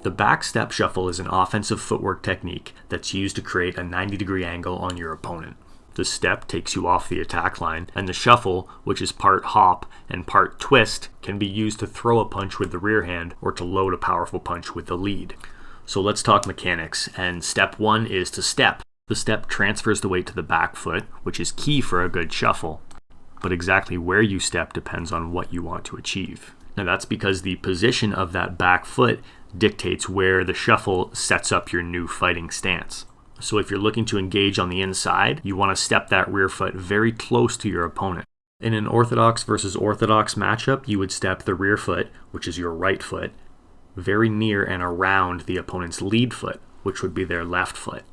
The back step shuffle is an offensive footwork technique that's used to create a 90-degree angle on your opponent. The step takes you off the attack line, and the shuffle, which is part hop and part twist, can be used to throw a punch with the rear hand or to load a powerful punch with the lead. So let's talk mechanics, and step 1 is to step. The step transfers the weight to the back foot, which is key for a good shuffle. But exactly where you step depends on what you want to achieve. Now that's because the position of that back foot dictates where the shuffle sets up your new fighting stance. So if you're looking to engage on the inside, you want to step that rear foot very close to your opponent. In an orthodox versus orthodox matchup, you would step the rear foot, which is your right foot, very near and around the opponent's lead foot, which would be their left foot.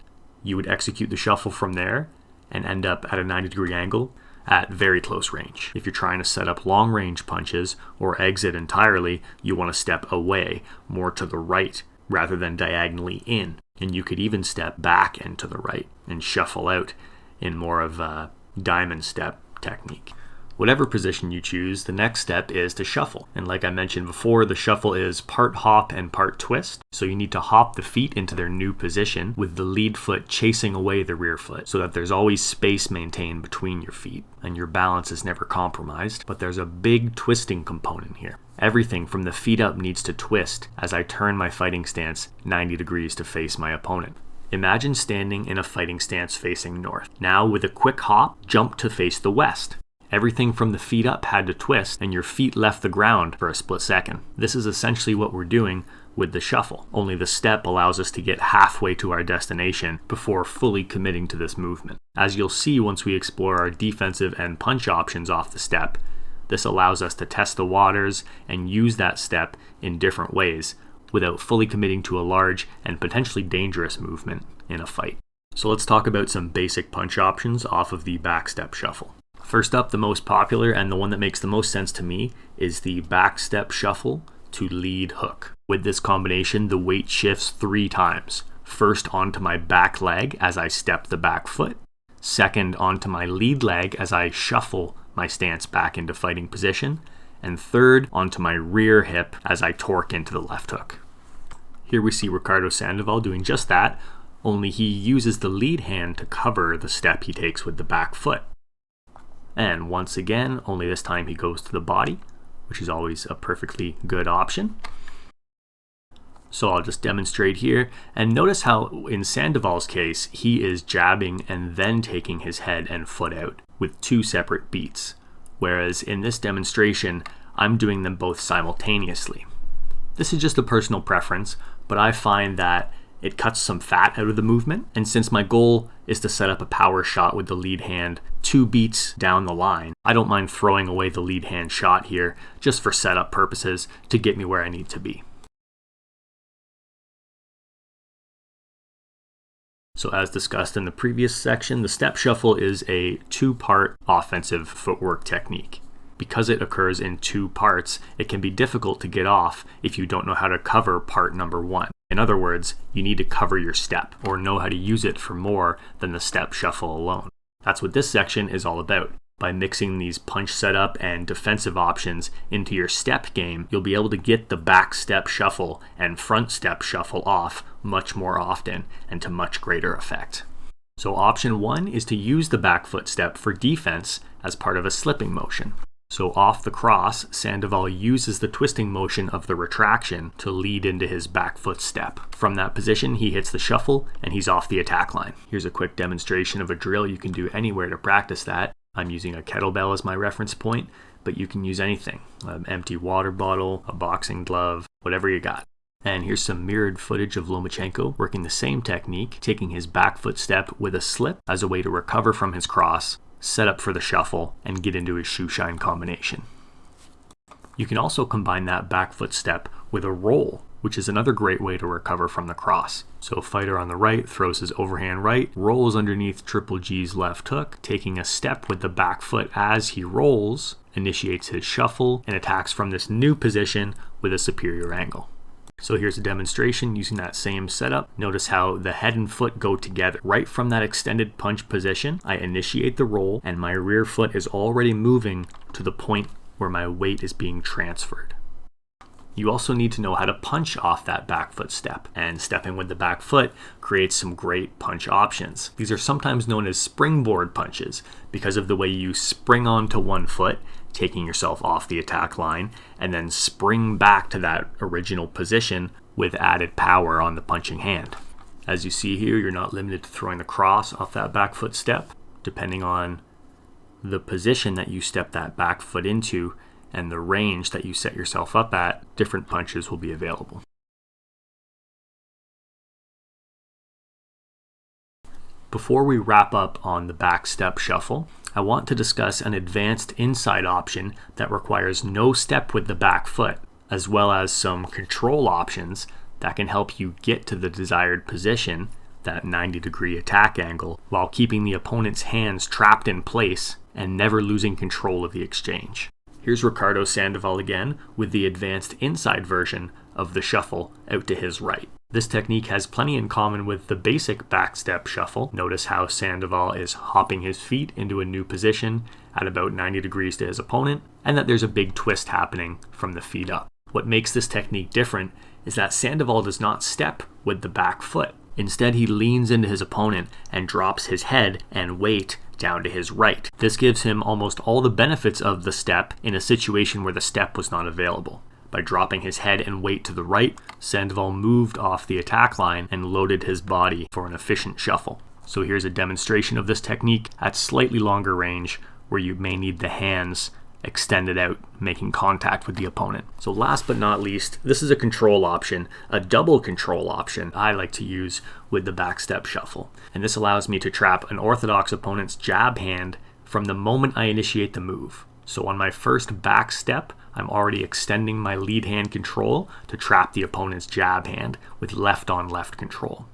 You would execute the shuffle from there and end up at a 90-degree angle at very close range. If you're trying to set up long range punches or exit entirely, you want to step away, more to the right rather than diagonally in. And you could even step back and to the right and shuffle out in more of a diamond step technique. Whatever position you choose, the next step is to shuffle. And like I mentioned before, the shuffle is part hop and part twist. So you need to hop the feet into their new position with the lead foot chasing away the rear foot so that there's always space maintained between your feet and your balance is never compromised. But there's a big twisting component here. Everything from the feet up needs to twist as I turn my fighting stance 90 degrees to face my opponent. Imagine standing in a fighting stance facing north. Now with a quick hop, jump to face the west. Everything from the feet up had to twist and your feet left the ground for a split second. This is essentially what we're doing with the shuffle, only the step allows us to get halfway to our destination before fully committing to this movement. As you'll see once we explore our defensive and punch options off the step, this allows us to test the waters and use that step in different ways without fully committing to a large and potentially dangerous movement in a fight. So let's talk about some basic punch options off of the back step shuffle. First up, the most popular and the one that makes the most sense to me is the back step shuffle to lead hook. With this combination, the weight shifts 3 times. First onto my back leg as I step the back foot. Second onto my lead leg as I shuffle my stance back into fighting position. And third onto my rear hip as I torque into the left hook. Here we see Ricardo Sandoval doing just that, only he uses the lead hand to cover the step he takes with the back foot. And once again, only this time he goes to the body, which is always a perfectly good option. So I'll just demonstrate here. And notice how in Sandoval's case, he is jabbing and then taking his head and foot out with 2 separate beats. Whereas in this demonstration, I'm doing them both simultaneously. This is just a personal preference, but I find that it cuts some fat out of the movement, and since my goal is to set up a power shot with the lead hand 2 beats down the line, I don't mind throwing away the lead hand shot here just for setup purposes to get me where I need to be. So as discussed in the previous section, the step shuffle is a 2-part offensive footwork technique. Because it occurs in 2 parts, it can be difficult to get off if you don't know how to cover part number 1. In other words, you need to cover your step or know how to use it for more than the step shuffle alone. That's what this section is all about. By mixing these punch setup and defensive options into your step game, you'll be able to get the back step shuffle and front step shuffle off much more often and to much greater effect. So option 1 is to use the back foot step for defense as part of a slipping motion. So off the cross, Sandoval uses the twisting motion of the retraction to lead into his back foot step. From that position, he hits the shuffle and he's off the attack line. Here's a quick demonstration of a drill you can do anywhere to practice that. I'm using a kettlebell as my reference point, but you can use anything. An empty water bottle, a boxing glove, whatever you got. And here's some mirrored footage of Lomachenko working the same technique, taking his back foot step with a slip as a way to recover from his cross, set up for the shuffle, and get into his shoe shine combination. You can also combine that back foot step with a roll which is another great way to recover from the cross. So fighter on the right throws his overhand right, rolls underneath Triple G's left hook, taking a step with the back foot as he rolls, initiates his shuffle, and attacks from this new position with a superior angle. So here's a demonstration using that same setup. Notice how the head and foot go together. Right from that extended punch position, I initiate the roll and my rear foot is already moving to the point where my weight is being transferred. You also need to know how to punch off that back foot step, and stepping with the back foot creates some great punch options. These are sometimes known as springboard punches because of the way you spring onto one foot, taking yourself off the attack line, and then spring back to that original position with added power on the punching hand. As you see here, you're not limited to throwing the cross off that back foot step. Depending on the position that you step that back foot into and the range that you set yourself up at, different punches will be available. Before we wrap up on the back step shuffle, I want to discuss an advanced inside option that requires no step with the back foot, as well as some control options that can help you get to the desired position, that 90-degree attack angle, while keeping the opponent's hands trapped in place and never losing control of the exchange. Here's Ricardo Sandoval again with the advanced inside version of the shuffle out to his right. This technique has plenty in common with the basic back step shuffle. Notice how Sandoval is hopping his feet into a new position at about 90 degrees to his opponent, and that there's a big twist happening from the feet up. What makes this technique different is that Sandoval does not step with the back foot. Instead, he leans into his opponent and drops his head and weight down to his right. This gives him almost all the benefits of the step in a situation where the step was not available. By dropping his head and weight to the right, Sandoval moved off the attack line and loaded his body for an efficient shuffle. So here's a demonstration of this technique at slightly longer range, where you may need the hands extended out, making contact with the opponent. So last but not least, this is a control option, a double control option I like to use with the back step shuffle. And this allows me to trap an orthodox opponent's jab hand from the moment I initiate the move. So on my first back step, I'm already extending my lead hand control to trap the opponent's jab hand with left on left control.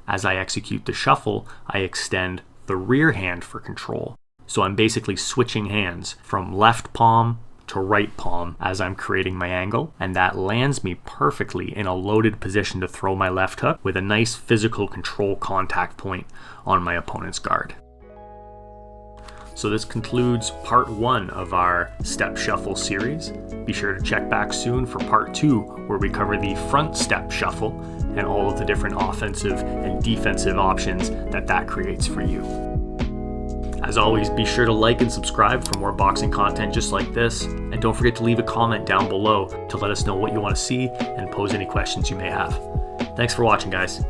As I execute the shuffle, I extend the rear hand for control. So I'm basically switching hands from left palm to right palm as I'm creating my angle, and that lands me perfectly in a loaded position to throw my left hook with a nice physical control contact point on my opponent's guard. So this concludes part 1 of our step shuffle series. Be sure to check back soon for part 2, where we cover the front step shuffle and all of the different offensive and defensive options that creates for you. As always, be sure to like and subscribe for more boxing content just like this, and don't forget to leave a comment down below to let us know what you want to see and pose any questions you may have. Thanks for watching, guys.